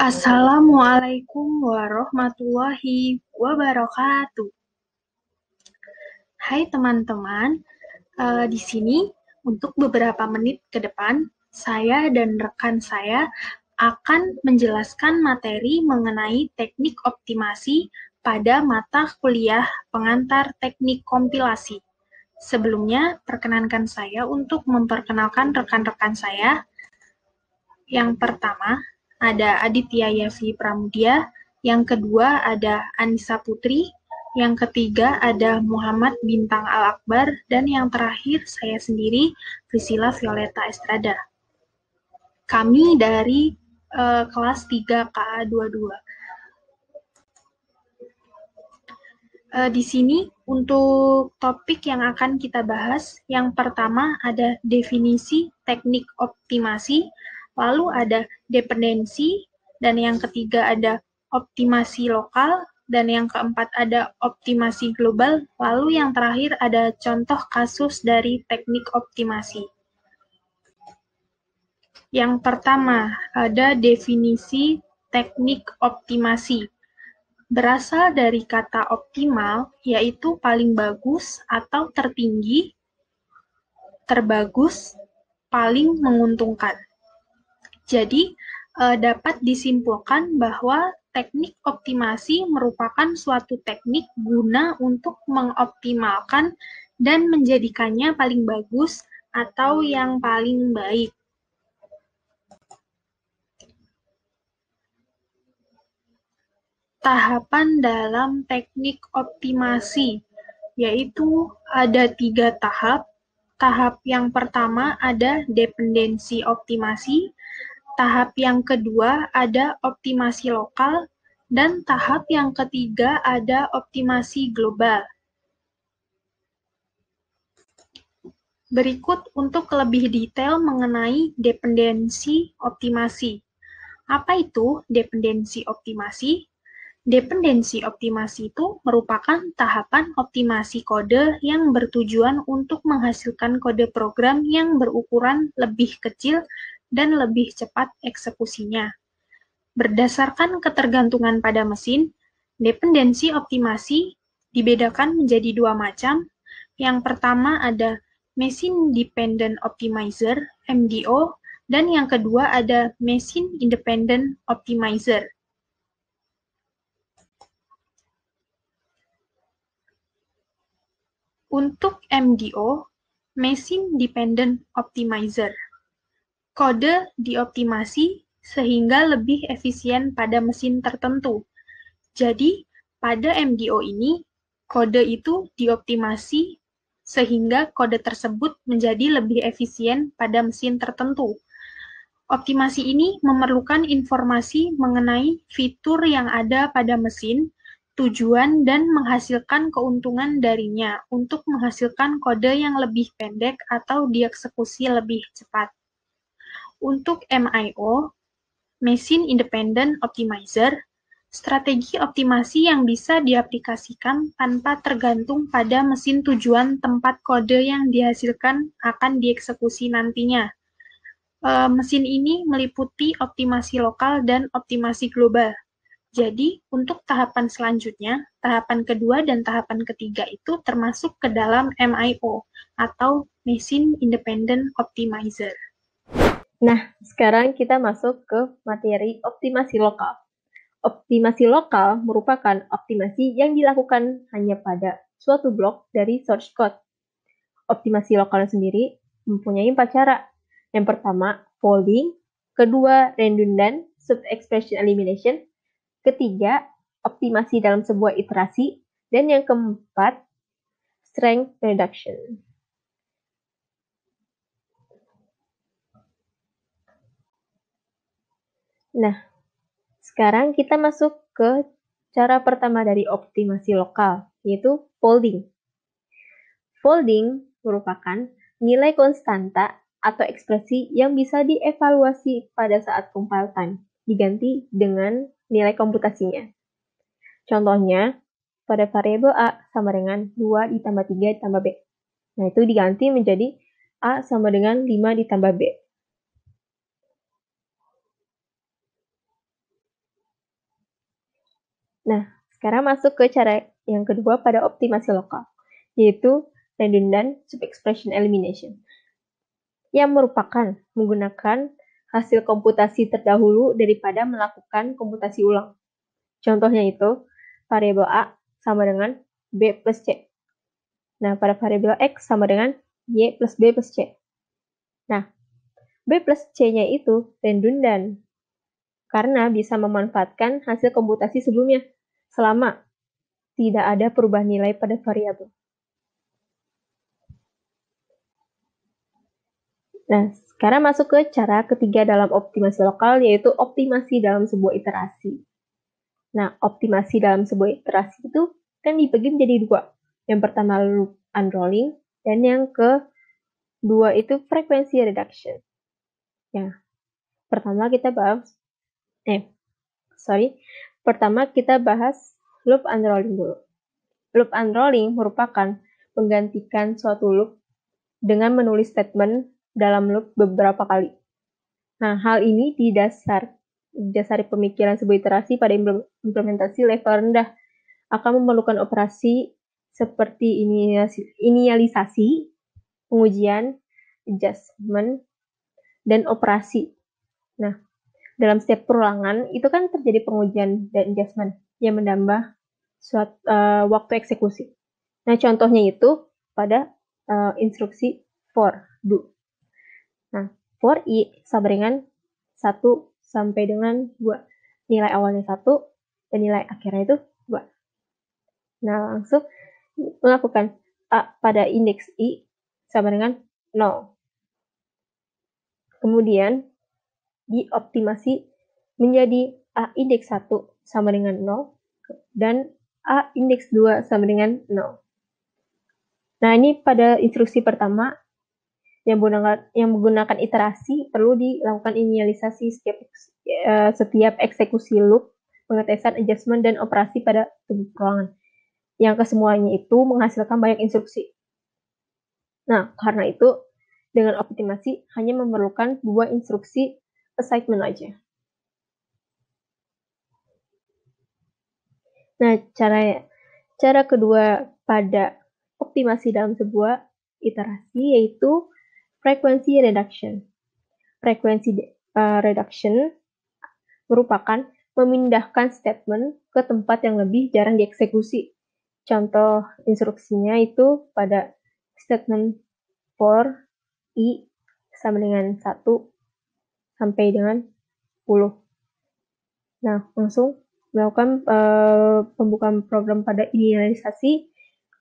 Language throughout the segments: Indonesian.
Assalamualaikum warahmatullahi wabarakatuh. Hai teman-teman, di sini untuk beberapa menit ke depan, saya dan rekan saya akan menjelaskan materi mengenai teknik optimasi pada mata kuliah pengantar teknik kompilasi. Sebelumnya, perkenankan saya untuk memperkenalkan rekan-rekan saya. Yang pertama, ada Aditya Yafi Pramudia, yang kedua ada Anissa Putri, yang ketiga ada Muhammad Bintang Al-Akbar, dan yang terakhir saya sendiri, Priscilla Violeta Estrada. Kami dari kelas 3 KA22. Di sini untuk topik yang akan kita bahas, yang pertama ada definisi teknik optimasi, lalu ada dependensi, dan yang ketiga ada optimasi lokal, dan yang keempat ada optimasi global, lalu yang terakhir ada contoh kasus dari teknik optimasi. Yang pertama ada definisi teknik optimasi. Berasal dari kata optimal, yaitu paling bagus atau tertinggi, terbagus, paling menguntungkan. Jadi, dapat disimpulkan bahwa teknik optimasi merupakan suatu teknik guna untuk mengoptimalkan dan menjadikannya paling bagus atau yang paling baik. Tahapan dalam teknik optimasi, yaitu ada 3 tahap. Tahap yang pertama ada dependensi optimasi, tahap yang kedua ada optimasi lokal, dan tahap yang ketiga ada optimasi global. Berikut untuk lebih detail mengenai dependensi optimasi. Apa itu dependensi optimasi? Dependensi optimasi itu merupakan tahapan optimasi kode yang bertujuan untuk menghasilkan kode program yang berukuran lebih kecil dan lebih cepat eksekusinya. Berdasarkan ketergantungan pada mesin, dependensi optimasi dibedakan menjadi 2 macam. Yang pertama ada Machine Dependent Optimizer, MDO, dan yang kedua ada Machine Independent Optimizer. Untuk MDO, Machine Dependent Optimizer, kode dioptimasi sehingga lebih efisien pada mesin tertentu. Jadi, pada MDO ini, kode itu dioptimasi sehingga kode tersebut menjadi lebih efisien pada mesin tertentu. Optimasi ini memerlukan informasi mengenai fitur yang ada pada mesin, tujuan, dan menghasilkan keuntungan darinya untuk menghasilkan kode yang lebih pendek atau dieksekusi lebih cepat. Untuk MIO, Machine Independent Optimizer, strategi optimasi yang bisa diaplikasikan tanpa tergantung pada mesin tujuan tempat kode yang dihasilkan akan dieksekusi nantinya. Mesin ini meliputi optimasi lokal dan optimasi global. Jadi, untuk tahapan selanjutnya, tahapan kedua dan tahapan ketiga itu termasuk ke dalam MIO, atau Machine Independent Optimizer. Nah, sekarang kita masuk ke materi optimasi lokal. Optimasi lokal merupakan optimasi yang dilakukan hanya pada suatu blok dari source code. Optimasi lokal sendiri mempunyai 4 cara. Yang pertama, folding. Kedua, redundant sub-expression elimination. Ketiga, optimasi dalam sebuah iterasi. Dan yang keempat, strength reduction. Nah, sekarang kita masuk ke cara pertama dari optimasi lokal, yaitu folding. Folding merupakan nilai konstanta atau ekspresi yang bisa dievaluasi pada saat compile time, diganti dengan nilai komputasinya. Contohnya, pada variabel A sama dengan 2 ditambah 3 ditambah B. Nah, itu diganti menjadi A sama dengan 5 ditambah B. Nah, sekarang masuk ke cara yang kedua pada optimasi lokal, yaitu redundant subexpression elimination, yang merupakan menggunakan hasil komputasi terdahulu daripada melakukan komputasi ulang. Contohnya itu, variabel A sama dengan B plus C. Nah, pada variabel X sama dengan Y plus B plus C. Nah, B plus C-nya itu redundant, karena bisa memanfaatkan hasil komputasi sebelumnya, selama tidak ada perubahan nilai pada variabel. Nah, sekarang masuk ke cara ketiga dalam optimasi lokal, yaitu optimasi dalam sebuah iterasi. Nah, optimasi dalam sebuah iterasi itu kan dibagi menjadi dua. Yang pertama loop unrolling, dan yang kedua itu frekuensi reduction. Ya, pertama kita bahas loop unrolling dulu. Loop unrolling merupakan menggantikan suatu loop dengan menulis statement dalam loop beberapa kali. Nah, hal ini didasari pemikiran sebuah iterasi pada implementasi level rendah akan memerlukan operasi seperti inisialisasi, pengujian, adjustment, dan operasi. Nah, dalam setiap perulangan itu kan terjadi pengujian dan adjustment yang menambah waktu eksekusi. Nah, contohnya itu pada instruksi for do. Nah, for i sama dengan 1 sampai dengan 2. Nilai awalnya 1 dan nilai akhirnya itu 2. Nah, langsung melakukan A pada indeks i sama dengan 0. Kemudian dioptimasi menjadi A indeks 1 sama dengan 0 dan A indeks 2 sama dengan 0. Nah, ini pada instruksi pertama yang menggunakan iterasi perlu dilakukan inisialisasi setiap eksekusi loop, pengetesan, adjustment, dan operasi pada tubuh perulangan. Yang kesemuanya itu menghasilkan banyak instruksi. Nah, karena itu dengan optimasi hanya memerlukan 2 instruksi assignment aja. Nah, cara kedua pada optimasi dalam sebuah iterasi yaitu frequency reduction. Frequency reduction merupakan memindahkan statement ke tempat yang lebih jarang dieksekusi. Contoh instruksinya itu pada statement for i sama dengan 1 sampai dengan 10. Nah, langsung melakukan pembukaan program pada inisialisasi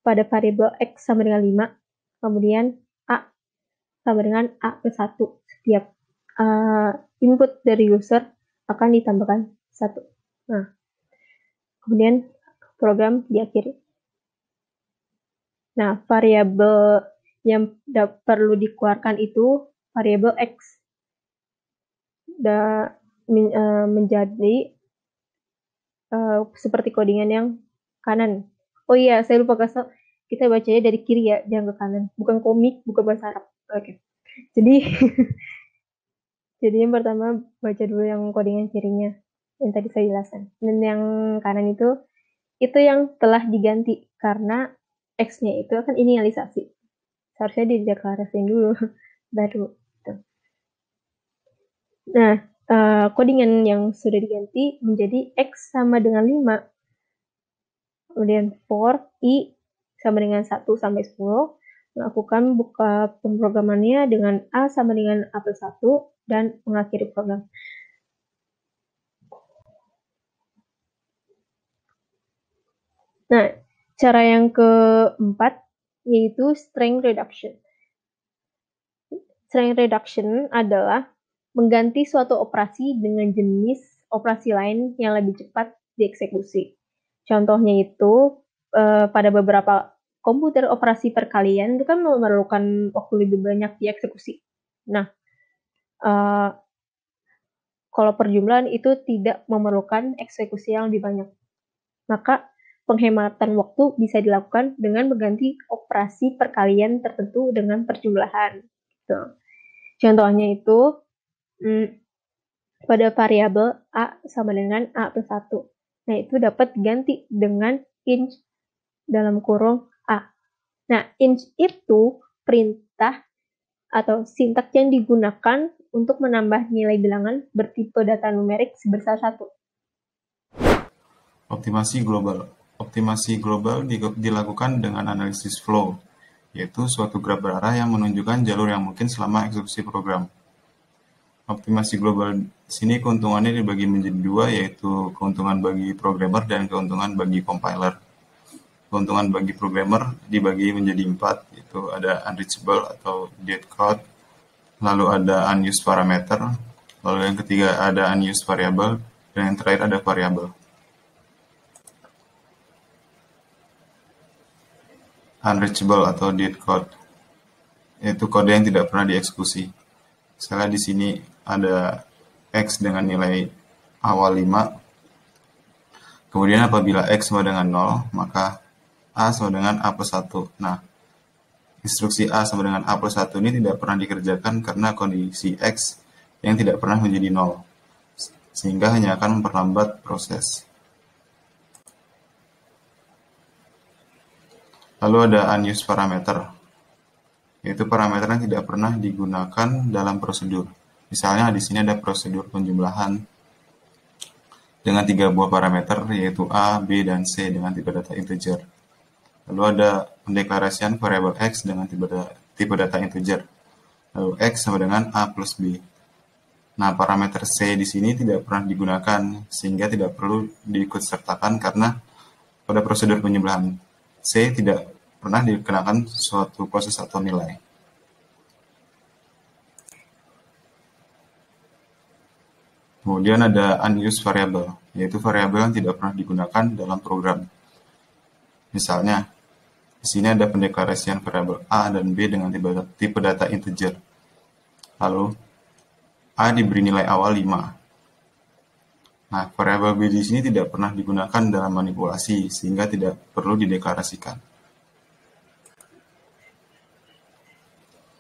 pada variabel X sama dengan 5, kemudian A sama dengan A plus 1. Setiap input dari user akan ditambahkan 1. Nah, kemudian program diakhiri. Nah, variabel yang perlu dikeluarkan itu variabel X. Menjadi seperti codingan yang kanan. Oh iya, saya lupa kasih. Kita bacanya dari kiri ya, jangan ke kanan. Bukan komik, bukan bahasa Arab. Oke. Jadi yang pertama baca dulu yang codingan kirinya yang tadi saya jelaskan. Dan yang kanan itu yang telah diganti karena X-nya itu akan inisialisasi. Seharusnya dideklarasikan dulu baru. Nah, codingan yang sudah diganti menjadi X sama dengan 5. Kemudian for i sama dengan 1 sampai 10. Melakukan buka pemrogramannya dengan A sama dengan A plus 1 dan mengakhiri program. Nah, cara yang keempat yaitu strength reduction. Strength reduction adalah mengganti suatu operasi dengan jenis operasi lain yang lebih cepat dieksekusi. Contohnya itu pada beberapa komputer operasi perkalian itu kan memerlukan waktu lebih banyak dieksekusi. Nah, kalau perjumlahan itu tidak memerlukan eksekusi yang lebih banyak. Maka penghematan waktu bisa dilakukan dengan mengganti operasi perkalian tertentu dengan perjumlahan. Gitu. Contohnya itu pada variabel A sama dengan A plus 1. Nah, itu dapat diganti dengan int dalam kurung A. Nah, int itu perintah atau sintaks yang digunakan untuk menambah nilai bilangan bertipe data numerik sebesar 1. Optimasi global. Optimasi global dilakukan dengan analisis flow, yaitu suatu graf berarah yang menunjukkan jalur yang mungkin selama eksekusi program. Optimasi global sini keuntungannya dibagi menjadi dua, yaitu keuntungan bagi programmer dan keuntungan bagi compiler. Keuntungan bagi programmer dibagi menjadi 4, yaitu ada unreachable atau dead code, lalu ada unused parameter, lalu yang ketiga ada unused variable, dan yang terakhir ada variable. Unreachable atau dead code, yaitu kode yang tidak pernah dieksekusi. Misalnya di sini ada X dengan nilai awal 5. Kemudian apabila X sama dengan 0, maka A sama dengan A plus 1. Nah, instruksi A sama dengan A plus 1 ini tidak pernah dikerjakan karena kondisi X yang tidak pernah menjadi 0, sehingga hanya akan memperlambat proses. Lalu ada unused parameter, yaitu parameter yang tidak pernah digunakan dalam prosedur. Misalnya di sini ada prosedur penjumlahan dengan 3 buah parameter, yaitu A, B, dan C dengan tipe data integer. Lalu ada pendeklarasian variabel X dengan tipe data integer. Lalu X sama dengan A plus B. Nah, parameter C di sini tidak pernah digunakan, sehingga tidak perlu diikutsertakan karena pada prosedur penjumlahan C tidak pernah dikenakan suatu proses atau nilai. Kemudian ada unused variable, yaitu variabel yang tidak pernah digunakan dalam program. Misalnya, di sini ada pendeklarasian variabel A dan B dengan tipe data integer. Lalu, A diberi nilai awal 5. Nah, variabel B di sini tidak pernah digunakan dalam manipulasi, sehingga tidak perlu dideklarasikan.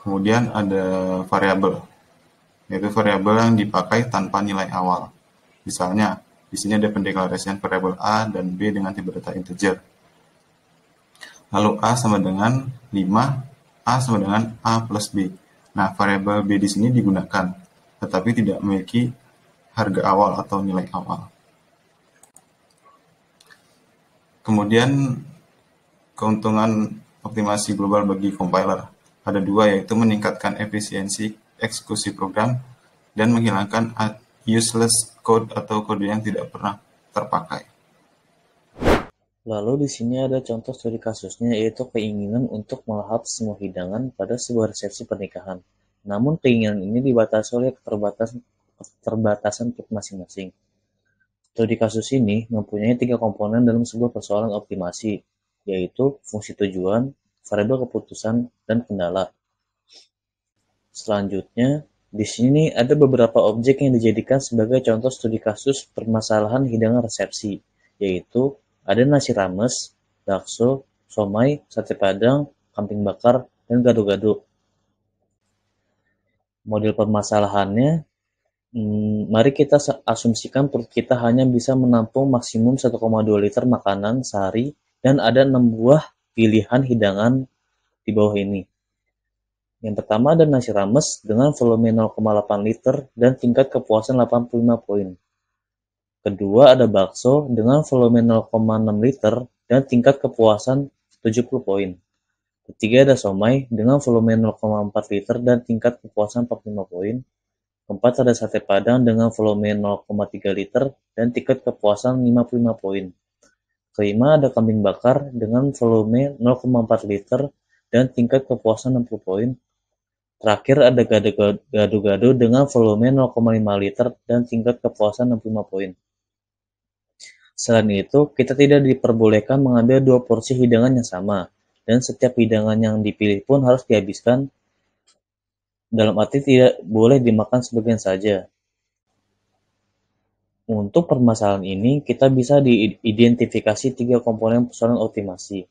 Kemudian ada variabel, yaitu variabel yang dipakai tanpa nilai awal. Misalnya, di sini ada pendeklarasian variabel A dan B dengan tipe data integer. Lalu A sama dengan 5, A sama dengan A plus B. Nah, variabel B di sini digunakan, tetapi tidak memiliki harga awal atau nilai awal. Kemudian, keuntungan optimasi global bagi compiler. Ada dua, yaitu meningkatkan efisiensi eksekusi program dan menghilangkan useless code atau kode yang tidak pernah terpakai. Lalu di sini ada contoh studi kasusnya, yaitu keinginan untuk melahap semua hidangan pada sebuah resepsi pernikahan. Namun keinginan ini dibatasi oleh keterbatasan untuk masing-masing. Studi kasus ini mempunyai 3 komponen dalam sebuah persoalan optimasi, yaitu fungsi tujuan, variabel keputusan, dan kendala. Selanjutnya, di sini ada beberapa objek yang dijadikan sebagai contoh studi kasus permasalahan hidangan resepsi, yaitu ada nasi rames, bakso, somai, sate padang, kambing bakar, dan gado-gado. Model permasalahannya, mari kita asumsikan perut kita hanya bisa menampung maksimum 1,2 liter makanan sehari dan ada 6 buah pilihan hidangan di bawah ini. Yang pertama ada nasi rames dengan volume 0,8 liter dan tingkat kepuasan 85 poin. Kedua ada bakso dengan volume 0,6 liter dan tingkat kepuasan 70 poin. Ketiga ada somai dengan volume 0,4 liter dan tingkat kepuasan 45 poin. Keempat ada sate padang dengan volume 0,3 liter dan tingkat kepuasan 55 poin. Kelima ada kambing bakar dengan volume 0,4 liter dan tingkat kepuasan 60 poin. Terakhir ada gado-gado dengan volume 0,5 liter dan tingkat kepuasan 65 poin. Selain itu, kita tidak diperbolehkan mengambil 2 porsi hidangan yang sama, dan setiap hidangan yang dipilih pun harus dihabiskan, dalam arti tidak boleh dimakan sebagian saja. Untuk permasalahan ini, kita bisa diidentifikasi 3 komponen persoalan optimasi.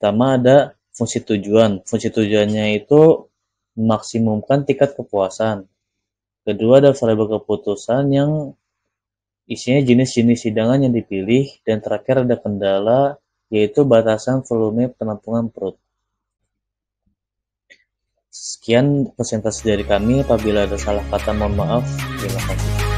Pertama ada fungsi tujuan. Fungsi tujuannya itu memaksimumkan tingkat kepuasan. Kedua ada variabel keputusan yang isinya jenis-jenis hidangan yang dipilih, dan terakhir ada kendala, yaitu batasan volume penampungan perut. Sekian presentasi dari kami. Apabila ada salah kata, mohon maaf. Terima kasih.